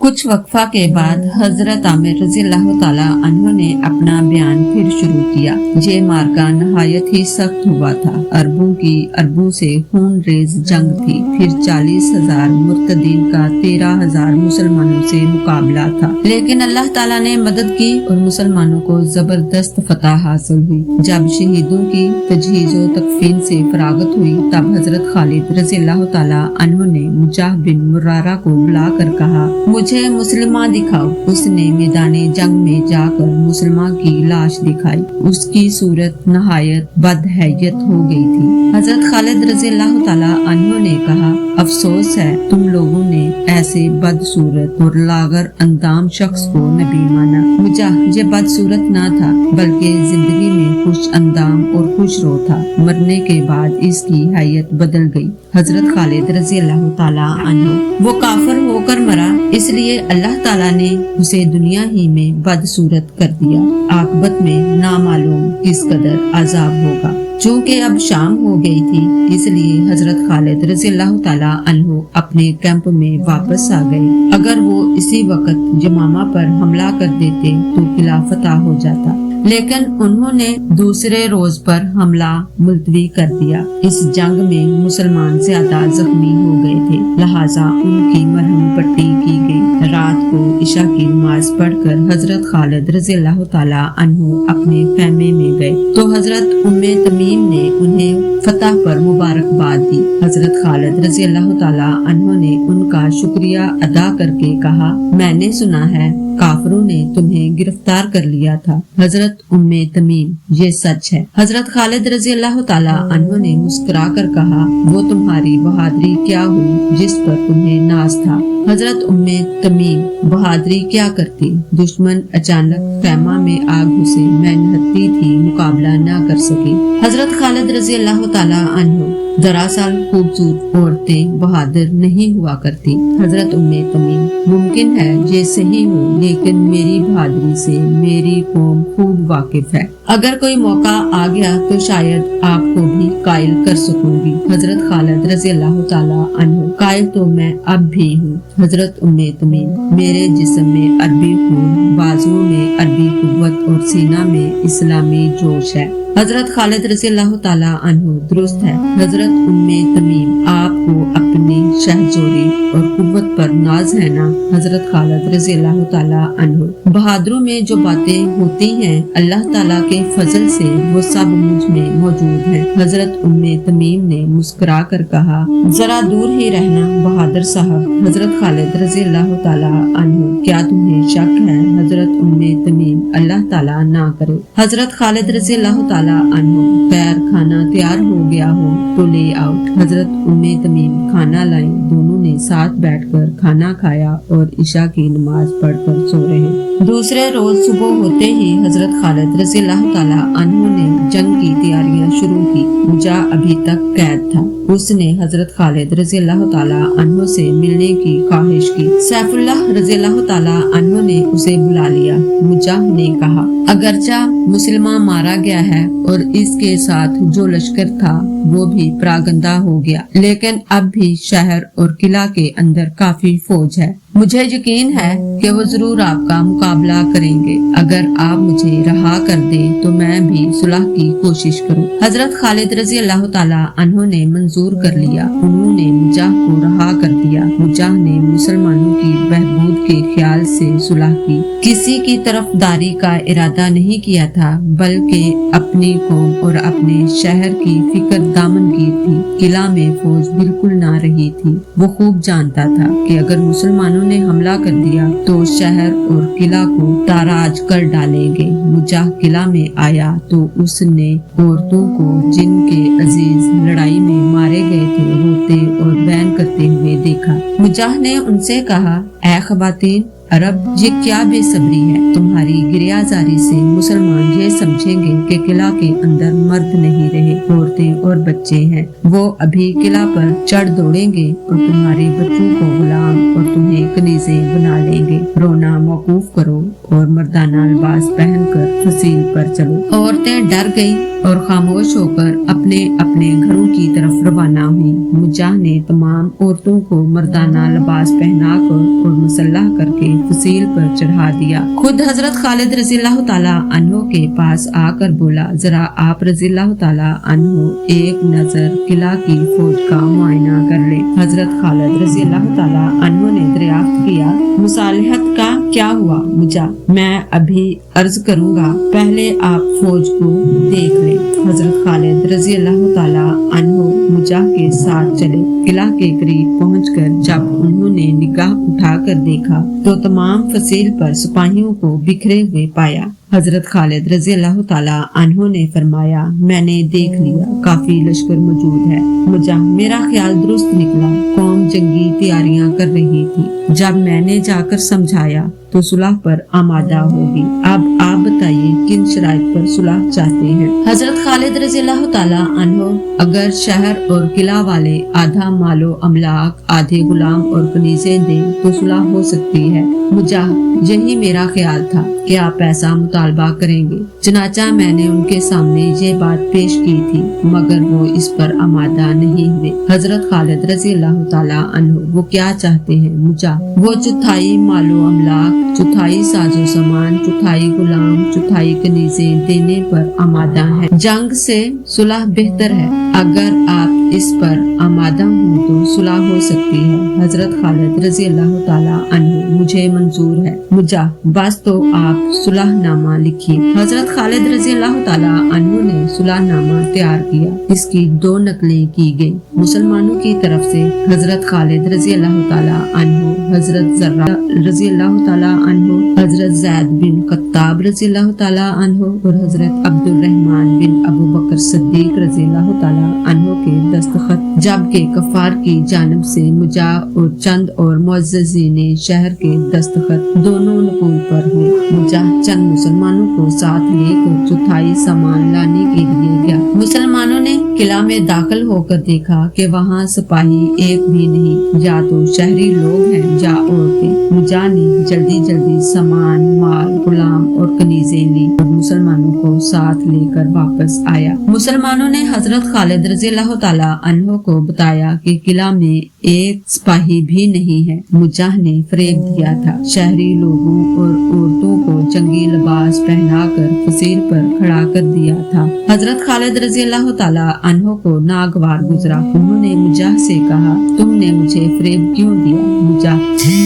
कुछ वक्फा के बाद हजरत आमिर रज़ियल्लाहु ताला अन्हु ने अपना बयान फिर शुरू किया। ये मार्का नहायत ही सख्त हुआ था। अरबों से खून रेज जंग थी। फिर 40,000 मुर्तदीन का 13,000 मुसलमानों से मुकाबला था, लेकिन अल्लाह ताला ने मदद की और मुसलमानों को जबरदस्त फतह हासिल हुई। जब शहीदों की तजहीज़ व तकफीन से फरागत हुई तब हजरत खालिद रज़ियल्लाहु ताला अन्हु ने मुजाह बिन मुर्रारा को बुलाकर कहा, मुझे मुसलमान दिखाओ। उसने मैदाने जंग में जाकर मुसलमान की लाश दिखाई। उसकी सूरत नहायत बदहैयत हो गई थी। हजरत खालिद रज़ियल्लाहु ताला अन्हु ने कहा, अफसोस है तुम लोगों ने ऐसे बदसूरत और लागर अंदाम शख्स को नबी माना। मुजाह ये बदसूरत ना था, बल्कि जिंदगी में खुश अंदाम और खुश रो था। मरने के बाद इसकी हैयत बदल गई। हजरत खालिद रज़ियल्लाहु ताला अन्हु वो काफिर होकर मरा, इसलिए अल्लाह ताला ने उसे दुनिया ही में बदसूरत कर दिया। आखिरत में नामालूम किस कदर अजाब होगा। चूँकि अब शाम हो गई थी, इसलिए हजरत खालिद रज़ियल्लाहु ताला अन्हु अपने कैंप में वापस आ गए। अगर वो इसी वक्त जमामा पर हमला कर देते तो किला फतह हो जाता, लेकिन उन्होंने दूसरे रोज पर हमला मुलतवी कर दिया। इस जंग में मुसलमान ज्यादा जख्मी हो गए थे, लिहाजा उनकी मरहम पट्टी की गई। रात को इशा की नमाज पढ़कर हजरत खालिद रज़ियल्लाहु ताला अन्हु अपने खैमे में गए तो हजरत उम्मे तमीम ने उन्हें फतह पर मुबारकबाद दी। हजरत खालिद रज़ियल्लाहु ताला अन्हु ने उनका शुक्रिया अदा करके कहा, मैंने सुना है काफिरों ने तुम्हें गिरफ्तार कर लिया था। हजरत उम्मे तमीम, ये सच है। हजरत खालिद रज़ियल्लाहु ताला अन्हु ने मुस्कुरा कर कहा, वो तुम्हारी बहादुरी क्या हुई जिस पर तुम्हें नाज था। हजरत उम्मे तमीम, बहादुरी क्या करती, दुश्मन अचानक खैमा में आग घुसे, मैं निहत्ती थी, मुकाबला न कर सकी। हजरत खालिद रज़ियल्लाहु ताला अन्हु, दरअसल खूबसूरत औरतें बहादुर नहीं हुआ करती। हजरत उम्मे तमीम, मुमकिन है ये सही हो, लेकिन मेरी बहादुरी से मेरी कौम खूब वाकिफ है। अगर कोई मौका आ गया तो शायद आपको भी कायल कर सकूंगी। हजरत खालिद रज़ियल्लाहु ताला अन्हु, कायल तो मैं अब भी हूँ। हजरत उम्मे तमीम, मेरे जिस्म में अरबी खून, बाजुओं में अरबी कुव्वत और सीना में इस्लामी जोश है। हजरत खालिद रज़ियल्लाहु ताला अन्हु, दुरुस्त है। हजरत उम्मे तमीम, आपको अपनी शहजोरी और कुव्वत पर नाज है ना। हजरत खालिद रज़ियल्लाहु ताला अन्हु, बहादुरों में जो बातें होती हैं अल्लाह ताला के फजल से वो सब मुझ में मौजूद हैं। हजरत उम्मे तमीम ने मुस्कुरा कर कहा, जरा दूर ही रहना बहादुर साहब। हजरत खालिद रज़ियल्लाहु ताला अन्हु, क्या तुम्हें शक है? हजरत उम्मे तमीम, अल्लाह ताला ना करे। हजरत खालिद रज़ियल्लाहु ताला अन्हु, खैर खाना तैयार हो गया हो तो ले आओ। हजरत उम्मे तमीम खाना लाई। दोनों ने साथ बैठकर खाना खाया और इशा की नमाज पढ़कर सो रहे। दूसरे रोज सुबह होते ही हजरत खालिद रज़ियल्लाहु ताला अन्हु ने जंग की तैयारियां शुरू की। मुजा अभी तक कैद था। उसने हजरत खालिद रज़ियल्लाहु ताला अन्हु से मिलने की ख्वाहिश की। सैफुल्लाह रज़ियल्लाहु ताला अन्हु ने उसे बुला लिया। मुजा ने कहा, अगरचा मुसलमान मारा गया है और इसके साथ जो लश्कर था वो भी परागंदा हो गया, लेकिन अब भी शहर और किला के अंदर काफी फौज है। मुझे यकीन है कि वो जरूर आपका मुकाबला करेंगे। अगर आप मुझे रहा कर दें तो मैं भी सुलह की कोशिश करूं। हजरत खालिद रज़ियल्लाहु ताला अन्हु ने मंजूर कर लिया। उन्होंने मुजाह को रहा कर दिया। मुजाह ने मुसलमानों की बहबूद के ख्याल से सुलह की। किसी की तरफदारी का इरादा नहीं किया था, बल्कि अपनी कौम और अपने शहर की फिक्र दामनगीर थी। किला में फौज बिल्कुल ना रही थी। वो खूब जानता था कि अगर मुसलमानों ने हमला कर दिया तो शहर और किला को ताराज कर डालेंगे। मुजाह किला में आया तो उसने औरतों को जिनके अजीज लड़ाई में मारे गए थे रोते और बैन करते हुए देखा। मुजाह ने उनसे कहा, ऐ ख़वातीन, अरब ये क्या बेसब्री है। तुम्हारी गिरियाजारी से मुसलमान ये समझेंगे कि किला के अंदर मर्द नहीं रहे, औरतें और बच्चे हैं। वो अभी किला पर चढ़ दौड़ेंगे और तुम्हारे बच्चों को गुलाम और तुम्हें कनीजे बना लेंगे। रोना मौकूफ करो और मर्दाना लिबास पहनकर फसील पर चलो। औरतें डर गईं और खामोश होकर अपने अपने घरों की तरफ रवाना हुई। मुजाह ने तमाम औरतों को मर्दाना लिबास पहनाकर और मुसल्लह करके फसील पर चढ़ा दिया। खुद हजरत खालिद रज़ियल्लाहु ताला अन्हो के पास आकर बोला, जरा आप रज़ियल्लाहु ताला अन्हो एक नजर किला की फौज का मुआयना कर ले। हजरत खालिद रज़ियल्लाहु ताला अन्हो ने दरियाफ्त किया, मुसालहत का क्या हुआ मुजा? मैं अभी अर्ज करूँगा, पहले आप फौज को देख ले। हजरत खालिद रज़ियल्लाहु ताला अन्हो मुजाह के साथ चले। किला के करीब पहुंचकर जब उन्होंने निगाह उठाकर देखा तो तमाम फसील पर सिपाहियों को बिखरे हुए पाया। हजरत खालिद रज़ियल्लाहु ताला अन्हो ने फरमाया, मैंने देख लिया, काफी लश्कर मौजूद है। मुझा मेरा ख्याल दुरुस्त निकला, कौम जंगी तैयारियां कर रही थी। जब मैंने जाकर समझाया तो सुलह पर आमादा होगी। अब आप बताइए किन शराइत पर सुलह चाहते हैं। हजरत खालिद रज़ियल्लाहु ताला अन्हो अगर शहर और किला वाले आधा मालो अमलाक, आधे गुलाम और कनीजे दे तो सुलह हो सकती है। मुझा यही मेरा ख्याल था कि आप ऐसा मुतालबा करेंगे। चनाचा मैंने उनके सामने ये बात पेश की थी, मगर वो इस पर आमादा नहीं हुए। हजरत खालिद रज़ियल्लाहु ताला अन्हो वो क्या चाहते हैं मुझा? वो चौथाई मालो अमलाक, चौथाई साजो सामान, चौथाई गुलाम, चौथाई कनीजे देने पर आमादा है। जंग से सुलह बेहतर है। अगर आप इस पर आमादा हो तो सुलह हो सकती है। हजरत खालिद रज़ियल्लाहु ताला अन्हो मुझे मंजूर है। मुझा बस तो आप सुलहनामा लिखिए। हजरत खालिद रज़ियल्लाहु ताला अन्हो ने सुलहनामा तैयार किया। इसकी 2 नकलें की गई। मुसलमानों की तरफ से हजरत खालिद रज़ियल्लाहु ताला अन्हो, हजरत ज़र्रा रज़ियल्लाहु ताला अन्हो, हजरत ज़ैद बिन ख़त्ताब रज़ियल्लाहु ताला अन्हो और हजरत अब्दुर्रहमान बिन अबू बकर सिद्दीक रज़ियल्लाहु ताला अन्हो के दस्तखत जबकि कफार की जानिब से मुजा और चंद और मुअज़्ज़िज़ीने शहर के दस्तखत दोनों नकूल पर हुए। मुजा चंद मुसलमानों को साथ लेकर चौथाई सामान लाने के लिए गया। मुसलमानों ने किला में दाखिल होकर देखा कि वहाँ सिपाही एक भी नहीं, या तो शहरी लोग हैं या औरतें। मुजा ने जल्दी जल्दी सामान, माल, गुलाम और कनीजे ली और मुसलमानों को साथ लेकर वापस आया। मुसलमानों ने हजरत खालिद रज़ियल्लाहु ताला अन्हो को बताया कि किला में एक सिपाही भी नहीं है। मुजाह ने फरेब दिया था। शहरी लोगों और औरतों को जंगी लिबास पहनाकर फसील पर खड़ा कर दिया था। हजरत खालिद रज़ियल्लाहु ताला अन्हो को नागवार गुजरा। उन्होंने मुजाह से कहा, तुमने मुझे फरेब क्यों दिया? मुजाह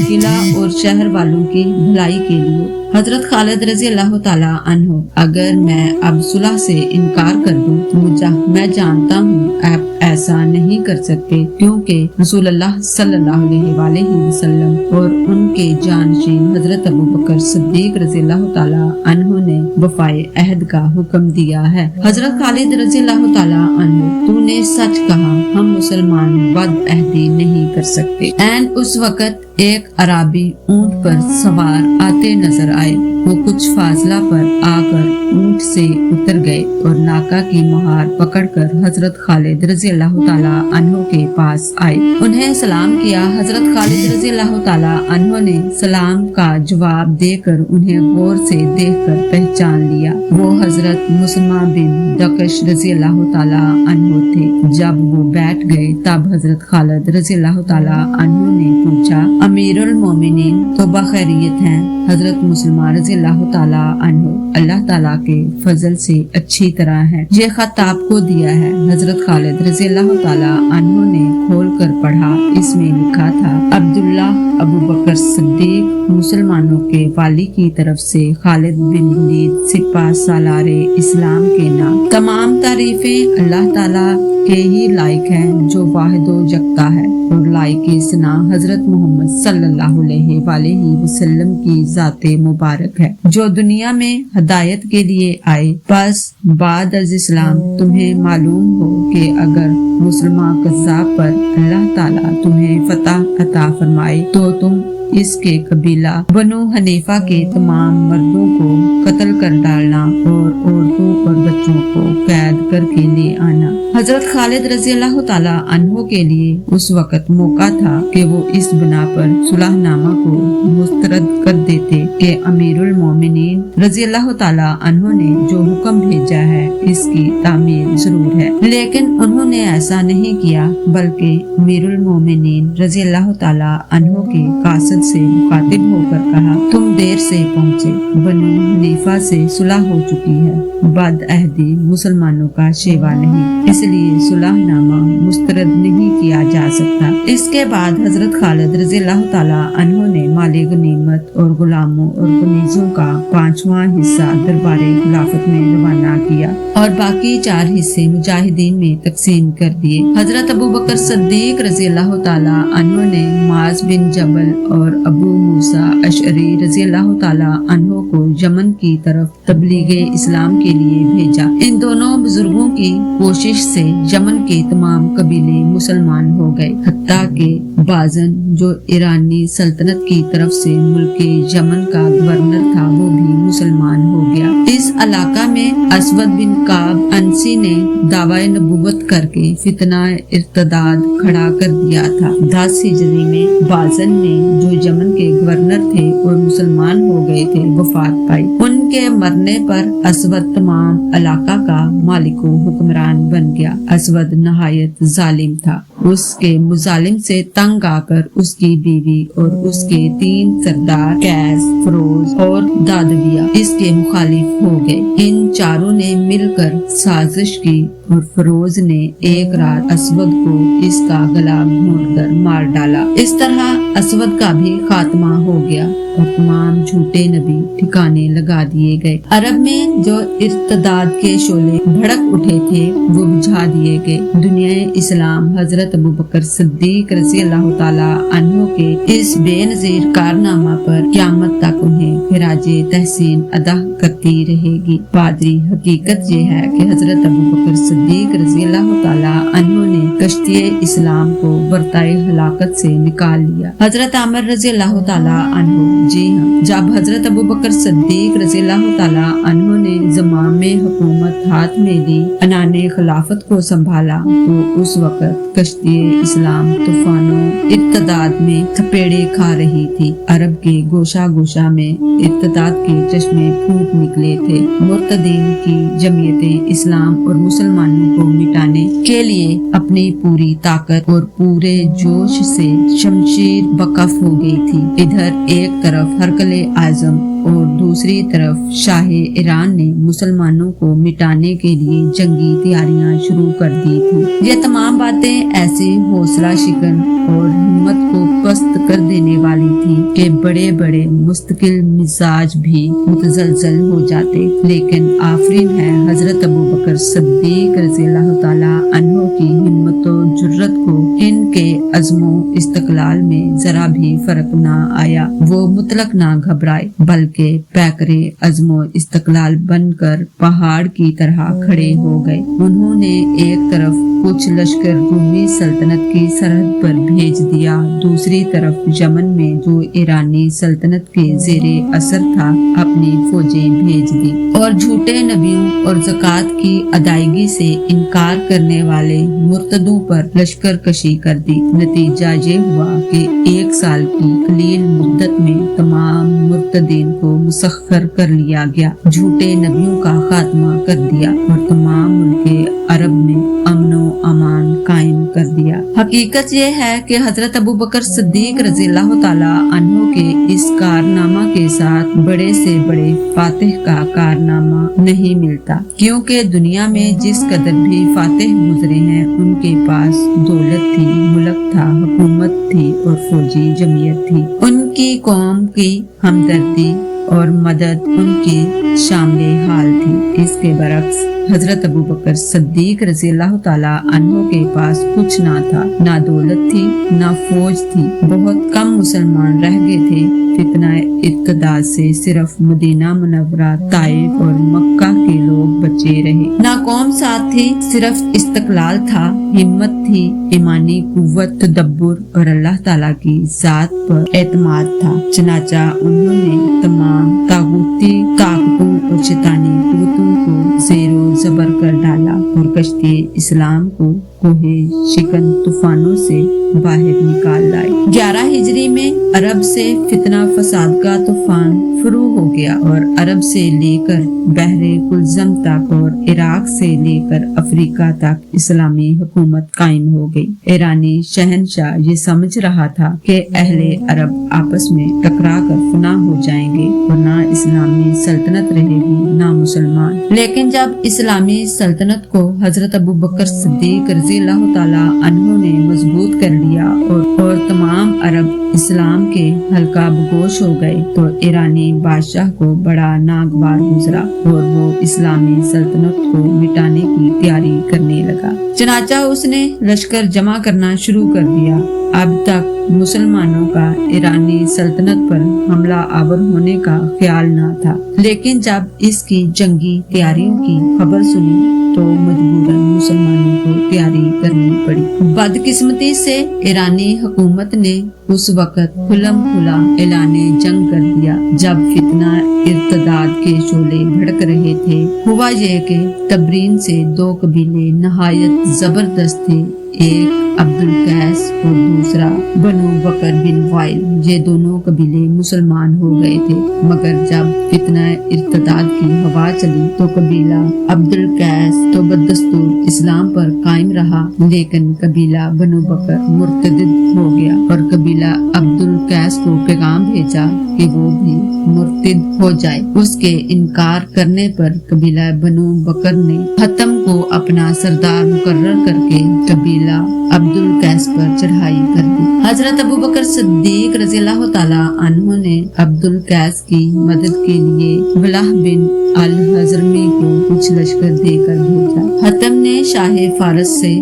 किला और शहर वालों की भलाई के लिए। हजरत खालिद रज़ियल्लाहु ताला अन्हो, अगर मैं अब सुलह से इनकार कर दूं, मुझा मैं जानता हूँ आप ऐसा नहीं कर सकते, क्योंकि रसूलुल्लाह सल्लल्लाहु अलैहि वसल्लम और उनके जानशीन हजरत अबू बकर सिद्दीक रज़ियल्लाहु ताला अन्हो ने वफाए अहद का हुक्म दिया है। हजरत खालिद रज़ियल्लाहु ताला अन्हो, तूने सच कहा, हम मुसलमान बद अहदी नहीं कर सकते। ऐन उस वक़्त एक अराबी ऊंट पर सवार आते नजर आए। वो कुछ फासला पर आकर ऊंट से उतर गए और नाका की मुहार पकड़कर हजरत खालिद रज़ियल्लाहु ताला अन्हो के पास आए। उन्हें सलाम किया। हजरत खालिद रज़ियल्लाहु ताला अन्हो ने सलाम का जवाब देकर उन्हें गौर से देखकर पहचान लिया। वो हजरत मुसलमा बिन दकश रज़ियल्लाहु ताला अन्हो थे। जब वो बैठ गए तब हजरत खालिद रज़ियल्लाहु ताला अन्हो ने पूछा, अमीरुल मोमिनीन तो बखैरियत हैं? हजरत मुसलमा रज़ियल्लाहु ताला अन्हो, अल्लाह ताला के फजल से अच्छी तरह है। ये खत आपको दिया है। हजरत खालिद रज़ियल्लाहु ताला अन्हो ने खोल कर पढ़ा। इसमें लिखा था, अब्दुल्ला अबू बकर सिद्दीक मुसलमानों के वाली की तरफ से खालिद बिन वलीद सिपा सालारे इस्लाम के नाम। तमाम तारीफें अल्लाह ताला के ही लायक हैं जो वाहिदो यकता है और लायक सना हजरत मोहम्मद सल्लल्लाहु अलैहि वसल्लम की जाते मुबारक है जो दुनिया में हदायत के लिए आए। बस बाद अज इस्लाम तुम्हें मालूम हो कि अगर मुसलमान कज़्ज़ाब पर अल्लाह ताला तुम्हें फतह अता फरमाए तो तुम اس کے قبیلہ بنو حنیفہ کے تمام مردوں کو قتل کر ڈالنا اور عورتوں اور بچوں کو قید کر کے لے آنا۔ حضرت خالد رضی اللہ تعالی عنہ کے لیے اس وقت موقع تھا کہ وہ اس بنا پر صلح نامہ کو مسترد کر دیتے کہ امیر المومنین رضی اللہ تعالی عنہ نے جو حکم بھیجا ہے اس کی تعمیل ضرور ہے، لیکن انہوں نے ایسا نہیں کیا، بلکہ امیر المومنین رضی اللہ تعالی عنہ کے قاصد سے مخاطب ہو کر کہا، تم دیر سے پہنچے، بنو حنیفہ سے صلح ہو چکی ہے، بد عہدی مسلمانوں کا شیوا نہیں، اس لیے صلح نامہ مسترد نہیں کیا جا سکتا۔ اس کے بعد حضرت خالد رضی اللہ تعالی عنہ نے مال غنیمت اور غلاموں اور کنیزوں کا 5واں حصہ دربار خلافت میں روانہ کیا اور باقی 4 حصے مجاہدین میں تقسیم کر دیے۔ حضرت ابو بکر صدیق رضی اللہ تعالی عنہ نے معاذ بن جبل اور ابو موسیٰ اشعری رضی اللہ تعالی عنہ کو یمن کی طرف تبلیغ اسلام کے لیے بھیجا۔ ان دونوں بزرگوں کی کوشش سے یمن کے تمام قبیلے مسلمان ہو گئے، حتیٰ کہ بازن جو ایرانی سلطنت کی طرف سے ملک یمن کا گورنر تھا وہ بھی مسلمان ہو گیا۔ اس علاقہ میں اسود بن کعب انسی نے دعوی نبوت کر کے فتنہ ارتداد کھڑا کر دیا تھا۔ 10 ہجری میں بازن نے جو یمن کے گورنر تھے اور مسلمان ہو گئے تھے وفات پائی۔ ان کے مرنے پر اسود تمام علاقہ کا مالک و حکمران بن گیا۔ اسود نہایت ظالم تھا، اس کے مظالم سے تنگ آ کر اس کی بیوی اور اس کے 3 سردار قیس، فروز اور دادویہ اس کے مخالف ہو گئے۔ ان چاروں نے مل کر سازش کی اور فروز نے ایک رات اسود کو اس کا گلا گھونٹ کر مار ڈالا۔ اس طرح اسود کا بھی خاتمہ ہو گیا اور تمام جھوٹے نبی ٹھکانے لگا دیے گئے۔ عرب میں جو ارتداد کے شعلے بھڑک اٹھے تھے وہ بجھا دیے گئے۔ دنیا اسلام حضرت ابو بکر صدیق رضی اللہ تعالی عنہ کے اس بے نظیر کارنامہ پر قیامت تک انہیں خراج تحسین ادا کرتی رہے گی۔ پادری حقیقت یہ ہے کہ حضرت ابو بکر صدیق رضی اللہ تعالی عنہ نے کشتی اسلام کو برتائے ہلاکت سے نکال لیا۔ حضرت عامر رضی اللہ تعالی عنہ، جی ہاں، جب حضرت ابو بکر صدیق رضی اللہ تعالی عنہ نے زمام حکومت ہاتھ میں لی، عنان خلافت کو سنبھالا، تو اس وقت کشتی اسلام طوفانوں ارتداد میں تھپیڑے کھا رہی تھی۔ عرب کے گوشہ گوشہ میں ارتداد کے چشمے پھوٹ نکلے تھے۔ مرتدین کی جمعیتیں اسلام اور مسلمانوں کو مٹانے کے لیے اپنی پوری طاقت اور پورے جوش سے شمشیر بکف ہو گئی تھی۔ ادھر ایک طرف ہرقل اعظم اور دوسری طرف شاہ ایران نے مسلمانوں کو مٹانے کے لیے جنگی تیاریاں شروع کر دی تھی۔ یہ تمام باتیں ایسی حوصلہ شکن اور ہمت کو پست کر دینے والی تھی کہ بڑے بڑے مستقل مزاج بھی متزلزل ہو جاتے، لیکن آفرین ہے حضرت ابو بکر صدیق رضی اللہ تعالی عنہ کی ہمت و جرت کو۔ ان کے عزم و استقلال میں ذرا بھی فرق نہ آیا، وہ مطلق نہ گھبرائے بلکہ پیکرے عزم و استقلال بن کر پہاڑ کی طرح کھڑے ہو گئے۔ انہوں نے ایک طرف کچھ لشکر رومی سلطنت کی سرحد پر بھیج دیا، دوسری طرف یمن میں جو ایرانی سلطنت کے زیر اثر تھا اپنی فوجیں بھیج دی اور جھوٹے نبیوں اور زکوٰۃ کی ادائیگی سے انکار کرنے والے مرتدوں پر لشکر کشی کر دی۔ نتیجہ یہ ہوا کہ 1 سال کی قلیل مدت میں تمام مرتدین کو مسخر کر لیا گیا، جھوٹے نبیوں کا خاتمہ کر دیا اور تمام ملک عرب میں امن و امان قائم کر دیا۔ حقیقت یہ ہے کہ حضرت ابو بکر صدیق رضی اللہ تعالی عنہ کے اس کارنامہ کے ساتھ بڑے سے بڑے فاتح کا کارنامہ نہیں ملتا، کیونکہ دنیا میں جس قدر بھی فاتح گزرے ہیں ان کے پاس دولت تھی، ملک تھا، حکومت تھی اور فوجی جمعیت تھی۔ ان کی قوم کی ہمدردی اور مدد ان کی شامل حال تھی۔ اس کے برعکس हजरत अबू बकर सिद्दीक रजी अल्लाह ताला अन्हो के पास कुछ ना था, ना दौलत थी, ना फौज थी। बहुत कम मुसलमान रह गए थे। फितना इर्तिदाद से सिर्फ मदीना मुनव्वरा, ताइफ और मक्का के लोग बचे रहे। ना कौम साथ थी, सिर्फ इस्तकलाल था, हिम्मत थी, ईमानी कुव्वत, तदब्बुर और अल्लाह ताला की जात पर एतमाद था। चनाचा उन्होंने तमाम तागूती ताकतों और शैतानी कुव्वतों को ज़ेरो ज़बर कर डाला और कश्ती इस्लाम को कोहे शिकन तूफानों से बाहर निकाल लाए। 11 हिजरी में अरब से फितना फसाद का तूफान शुरू हो गया और अरब से लेकर बहरे कुलजम तक और इराक से लेकर अफ्रीका तक इस्लामी हुकूमत कायम हो गई। ईरानी शहनशाह ये समझ रहा था कि अहले अरब आपस में टकरा कर फना हो जाएंगे और ना इस्लामी सल्तनत रहेगी ना मुसलमान। लेकिन जब इस्लामी सल्तनत को हजरत अबू बकर सिद्दीक रज़ी अल्लाह ताला अन्हु ने मजबूत कर लिया और तमाम अरब इस्लाम के हल्का बगोश हो गए, तो ईरानी बादशाह को बड़ा नागवार गुजरा और वो इस्लामी सल्तनत को मिटाने की तैयारी करने लगा। चनाचा उसने लश्कर जमा करना शुरू कर दिया। अब तक मुसलमानों का ईरानी सल्तनत पर हमला आवर होने का ख्याल न था, लेकिन जब इसकी जंगी तैयारियों की खबर सुनी तो मजबूरन मुसलमानों को तैयारी करनी पड़ी। बदकिस्मती से ईरानी हुकूमत ने उस वक्त खुल्लम खुला ऐलाने जंग कर दिया जब फितना इर्तिदाद के शोले भड़क रहे थे। हुआ ये कि तबरीन से 2 कबीले नहायत जबरदस्त थे, एक अब्दुल कैस और दूसरा बनु बकर बिन वाइल। ये दोनों कबीले मुसलमान हो गए थे, मगर जब फितना इर्तिदाद की हवा चली तो कबीला अब्दुल कैस तो बदस्तूर इस्लाम पर कायम रहा, लेकिन कबीला बनु बकर मुर्तदिद हो गया और कबीला अब्दुल कैस को पैगाम भेजा कि वो भी मुर्तिद हो जाए। उसके इनकार करने पर कबीला बनु बकर ने हतम को अपना सरदार मुकर्रर करके कबीला अब्दुल कैस पर चढ़ाई कर दी। हजरत अबू बकर सिद्दीक रज़ी अल्लाह ताला अन्हु ने अब्दुल कैस की मदद के लिए वलाह बिन अल हज़रमी को कुछ लश्कर देकर भेजा। हतम ने शाह फारस से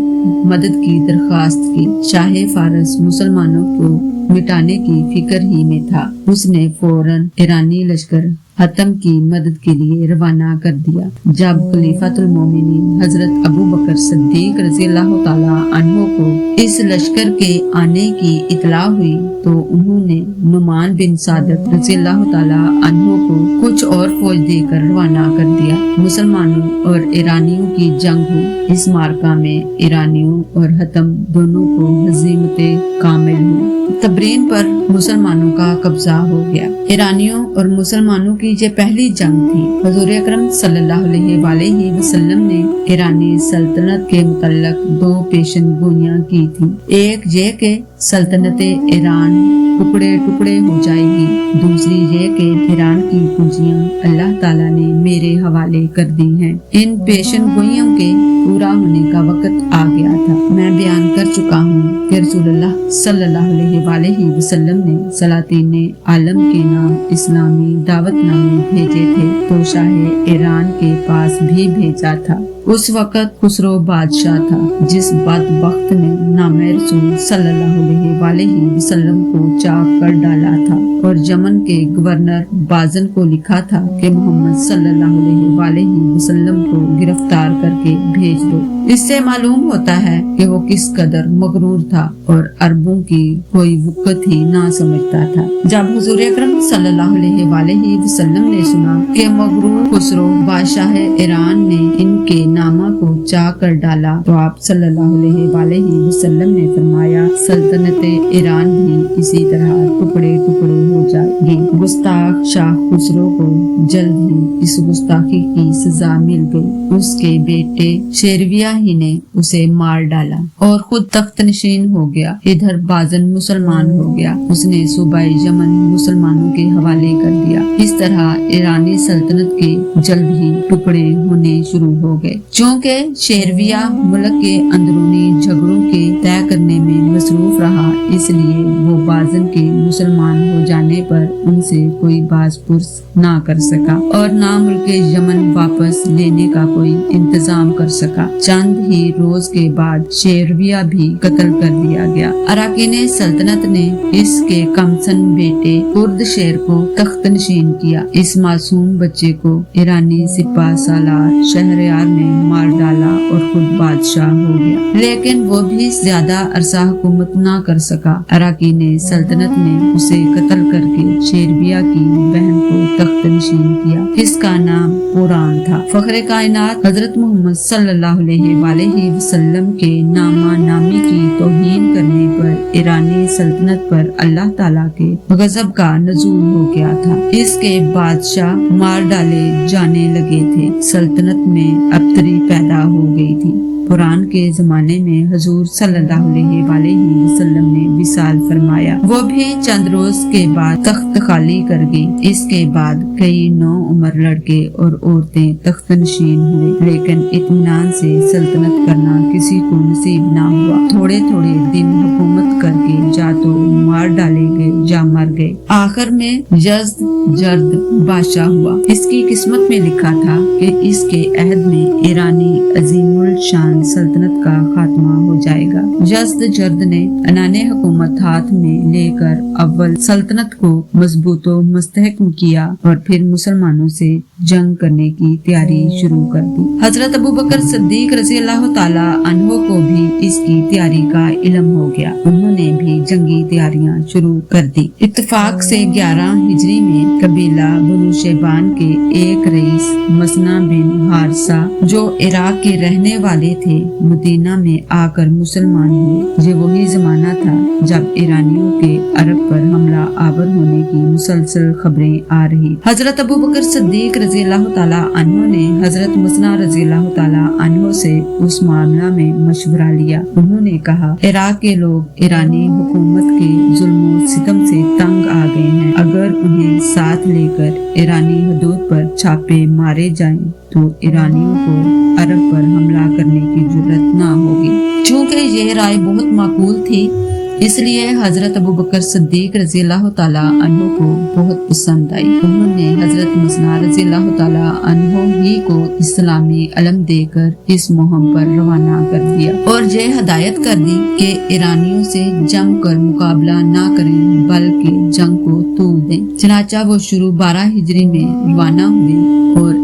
मदद की दरख्वास्त की। शाह फारस मुसलमानों को मिटाने की फिक्र ही में था। उसने फौरन ईरानी लश्कर हतम की मदद के लिए रवाना कर दिया। जब खलीफातुल मोमिनीन हजरत अबू बकर सिद्दीक रज़ी अल्लाह ताला अन्हु को इस लश्कर के आने की इतला हुई तो उन्होंने नुमान बिन सादत रज़ी अल्लाह ताला अन्हु को कुछ और फौज देकर रवाना कर दिया। मुसलमानों और ईरानियों की जंग हुई। इस मार्का में ईरानियों और हतम दोनों को हज़ीमते कामिल हुई। तबरीन पर मुसलमानों का कब्जा हो गया। ईरानियों और मुसलमानों की ये पहली जंग थी। हुजूर अकरम सल्लल्लाहु अलैहि वसल्लम ने ईरानी सल्तनत के मुतल्लक 2 पेशन गोइयां की थी। एक ये कि सल्तनत ईरान टुकड़े टुकड़े हो जाएगी, दूसरी ये कि ईरान की पूंजियां अल्लाह ताला ने मेरे हवाले कर दी हैं। इन पेशन गोइयों के पूरा होने का वक्त आ गया था। मैं बयान कर चुका हूँ कि रसूलुल्लाह सल्लल्लाहु अलैहि वसल्लम ने सलातीन आलम के नाम इस्लामी दावतनामे भेजे थे, तो शाह ईरान के पास भी भेजा था। उस वक्त खुसरो बादशाह था, जिस बदबख्त ने नामे रसूल सल्लल्लाहु अलैहि वसल्लम को चाक कर डाला था और यमन के गवर्नर बाजन को लिखा था कि मोहम्मद सल्लल्लाहु अलैहि वसल्लम को गिरफ्तार करके भेज दो। इससे मालूम होता है कि वो किस कदर मगरूर था और अरबों की कोई वक़्त ही ना समझता था। जब हुजूर अकरम सल्लल्लाहु अलैहि वसल्लम ने सुना कि मगरूर खुसरो बादशाह ईरान ने इनके नामा को चाक कर डाला, तो आप सल्लल्लाहु अलैहि वसल्लम ने फरमाया, सल्तनत ईरान भी इसी तरह टुकड़े टुकड़े हो जाएगी। गुस्ताख शाह खुसरो को जल्द ही इस गुस्ताखी की सजा मिल गई। उसके बेटे शेरविया ही ने उसे मार डाला और खुद तख्त नशीन हो गया। इधर बाजन मुसलमान हो गया। उसने सूबा यमन मुसलमानों के हवाले कर दिया। اس طرح ایرانی سلطنت کے جلد ہی ٹکڑے ہونے شروع ہو گئے۔ چونکہ شیرویہ ملک کے اندرونی جھگڑوں کے طے کرنے میں مصروف رہا، اس لیے وہ بازن کے مسلمان ہو جانے پر ان سے کوئی باز پرس نہ کر سکا اور نہ ملک یمن واپس لینے کا کوئی انتظام کر سکا۔ چند ہی روز کے بعد شیرویہ بھی قتل کر دیا گیا۔ اراکین سلطنت نے اس کے کمسن بیٹے کرد شیر کو تخت نشین کیا۔ اس معصوم بچے کو ایرانی سپاہ سالار شہریار نے مار ڈالا اور خود بادشاہ ہو گیا، لیکن وہ بھی زیادہ عرصہ حکومت نہ کر سکا۔ اراکین سلطنت نے اسے قتل کر کے شیرویہ کی بہن کو تخت نشین کیا۔ اس کا نام پوران تھا۔ فخر کائنات حضرت محمد صلی اللہ علیہ وآلہ وسلم کے نامہ نامی کی توہین کرنے پر ایرانی سلطنت پر اللہ تعالیٰ کے غضب کا نزول ہو گیا تھا۔ اس کے بادشاہ مار ڈالے جانے لگے تھے۔ سلطنت میں ابتری پیدا ہو گئی تھی۔ قرآن کے زمانے میں حضور صلی اللہ علیہ وآلہ وسلم نے وصال فرمایا۔ وہ بھی چند روز کے بعد تخت خالی کر گئی۔ اس کے بعد کئی نو عمر لڑکے اور عورتیں تخت نشین ہوئے، لیکن اطمینان سے سلطنت کرنا کسی کو نصیب نہ ہوا۔ تھوڑے تھوڑے دن حکومت کر کے یا تو مار ڈالے گئے یا مر گئے۔ آخر میں یزدجرد بادشاہ ہوا۔ اس کی قسمت میں لکھا تھا کہ اس کے عہد میں ایرانی عظیم الشان سلطنت کا خاتمہ ہو جائے گا۔ یزدجرد نے عنان حکومت ہاتھ میں لے کر اول سلطنت کو مضبوط و مستحکم کیا اور پھر مسلمانوں سے جنگ کرنے کی تیاری شروع کر دی۔ حضرت ابوبکر صدیق رضی اللہ تعالی عنہ کو بھی اس کی تیاری کا علم ہو گیا۔ انہوں نے بھی جنگی تیاریاں شروع کر دی۔ اتفاق سے 11 ہجری میں قبیلہ بنو شیبان کے ایک رئیس مسنا بن حارثہ جو عراق کے رہنے والے تھے، مدینہ میں آ کر مسلمان ہوئے۔ یہ وہی زمانہ تھا جب ایرانیوں کے عرب پر حملہ آور ہونے کی مسلسل خبریں آ رہی۔ حضرت ابوبکر صدیق رضی اللہ تعالی عنہ نے حضرت مسنا رضی اللہ تعالی عنہ سے اس معاملہ میں مشورہ لیا۔ انہوں نے کہا، عراق کے لوگ ایرانی حکومت کے ظلم و ستم سے تنگ آ گئے ہیں۔ اگر انہیں ساتھ لے کر ایرانی حدود پر چھاپے مارے جائیں تو ایرانیوں کو عرب پر حملہ کرنے کی جرت نہ ہوگی۔ چونکہ یہ رائے بہت معقول تھی، اس لیے حضرت ابوبکر صدیق رضی اللہ تعالی عنہ کو بہت پسند آئی۔ انہوں نے حضرت مسنا رضی اللہ تعالی عنہ ہی کو اسلامی علم دے کر اس مہم پر روانہ کر دیا اور یہ ہدایت کر دی کہ ایرانیوں سے جم کر مقابلہ نہ کریں بلکہ جنگ کو طول دیں۔ چنانچہ وہ شروع 12 ہجری میں روانہ ہوئے اور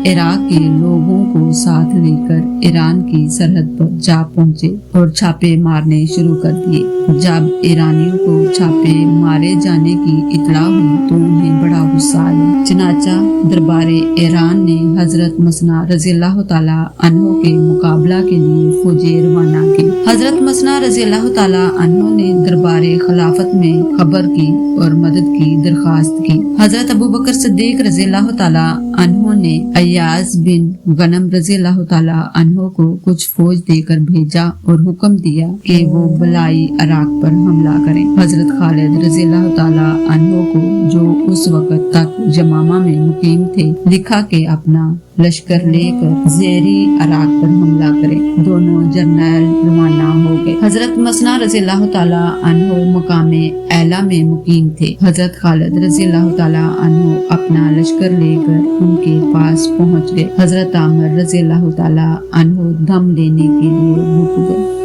عراق کے لوگوں کو ساتھ لے کر ایران کی سرحد پر جا پہنچے اور چھاپے مارنے شروع کر دیے۔ جب ایرانیوں کو چھاپے مارے جانے کی اطلاع ہوئی تو انہیں بڑا غصہ آیا۔ چنانچہ دربار ایران نے حضرت مسنا رضی اللہ تعالی عنہ کے مقابلہ کے لیے فوجیں روانہ کی۔ حضرت مسنا رضی اللہ تعالی عنہ نے دربار خلافت میں خبر کی اور مدد کی درخواست کی۔ حضرت ابوبکر صدیق رضی اللہ تعالی عنہ نے ایاز بن غنم رضی اللہ تعالی عنہ کو کچھ فوج دے کر بھیجا اور حکم دیا کہ وہ بلائی عراق پر حملہ کریں۔ حضرت خالد رضی اللہ تعالی عنہ کو جو اس وقت تک یمامہ میں مقیم تھے، لکھا کہ اپنا لشکر لے کر زیری عراق پر حملہ کرے۔ دونوں جرنیل روانہ ہو گئے۔ حضرت مسنا رضی اللہ تعالی عنہ مقام ایلا میں مقیم تھے۔ حضرت خالد رضی اللہ تعالی عنہ اپنا لشکر لے کر ان کے پاس پہنچ گئے۔ حضرت عامر رضی اللہ تعالی عنہ دم لینے کے لیے رک گئے۔